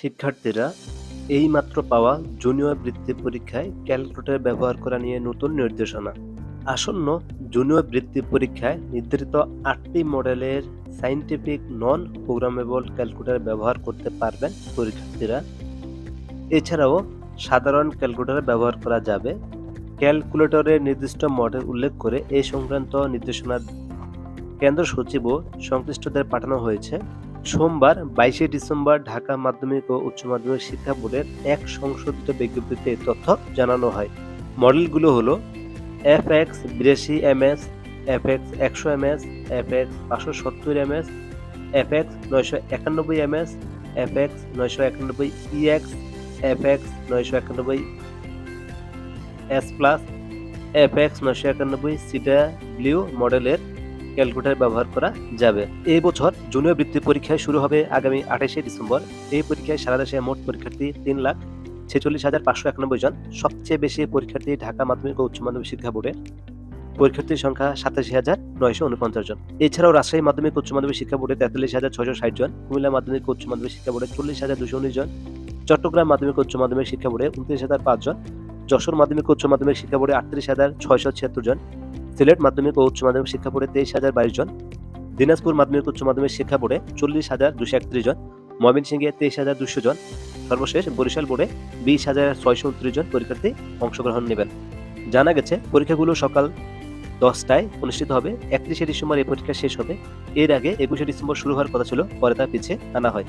শিক্ষার্থীরা এইমাত্র পাওয়া জুনিয়র বৃত্তি পরীক্ষায় ক্যালকুলেটর ব্যবহার করা নিয়ে নতুন নির্দেশনা। আসন্ন জুনিয়র বৃত্তি পরীক্ষায় নির্ধারিত 8টি মডেলের সায়েন্টিফিক নন প্রোগ্রামেবল ক্যালকুলেটর ব্যবহার করতে পারবেন পরীক্ষার্থীরা। এছাড়াও সাধারণ ক্যালকুলেটর ব্যবহার করা যাবে। ক্যালকুলেটরের নির্দিষ্ট মডেল উল্লেখ করে এই সংক্রান্ত নির্দেশনা কেন্দ্র সচিব ও সংশ্লিষ্টদের পাঠানো হয়েছে। সোমবার 22শে ডিসেম্বর ঢাকা মাধ্যমিক ও উচ্চ মাধ্যমিক শিক্ষা বোর্ডের এক সংশোধিত বিজ্ঞপ্তিতে এই তথ্য জানানো হয়। মডেলগুলো হলো FX 82 ms, FX 100 ms, FX 570 ms, FX 991 ms, FX 991 EX, FX 991 S+, FX 991 CW মডেলের ক্যালকুলেটর ব্যবহার করা যাবে। এই বছর জুনিয়র বৃত্তি পরীক্ষা শুরু হবে আগামী 28শে ডিসেম্বর। এই পরীক্ষায় সারা দেশে মোট পরীক্ষার্থী 3,46,591 জন। সবচেয়ে বেশি পরীক্ষার্থী ঢাকা মাধ্যমিক ও উচ্চ মাধ্যমিক শিক্ষা বোর্ডের। পরীক্ষার্থীর সংখ্যা 87,949 জন। এছাড়াও রাজশাহী মাধ্যমিক উচ্চ মাধ্যমিক শিক্ষা বোর্ডে 43,660 জন, কুমিল্লা মাধ্যমিক উচ্চ মাধ্যমিক শিক্ষা বোর্ডে 40,219 জন, চট্টগ্রাম মাধ্যমিক উচ্চ মাধ্যমিক শিক্ষা বোর্ডে 29,005 জন, যশোর মাধ্যমিক উচ্চ মাধ্যমিক শিক্ষা বোর্ডে 38,676 জন, সিলেট মাধ্যমিক ও উচ্চ মাধ্যমিক শিক্ষা বোর্ডে 23,022 জন, দিনাজপুর মাধ্যমিক উচ্চ মাধ্যমিক শিক্ষা বোর্ডে 40,231 জন, ময়মনসিংহে 23,200 জন, সর্বশেষ বরিশাল বোর্ডে 20,629 জন পরীক্ষার্থী অংশগ্রহণ নেবেন। জানা গেছে পরীক্ষাগুলো সকাল 10টায় অনুষ্ঠিত হবে। 31শে ডিসেম্বর এই পরীক্ষা শেষ হবে। এর আগে 21শে ডিসেম্বর শুরু হওয়ার কথা ছিল, পরে তা পিছিয়ে আনা হয়।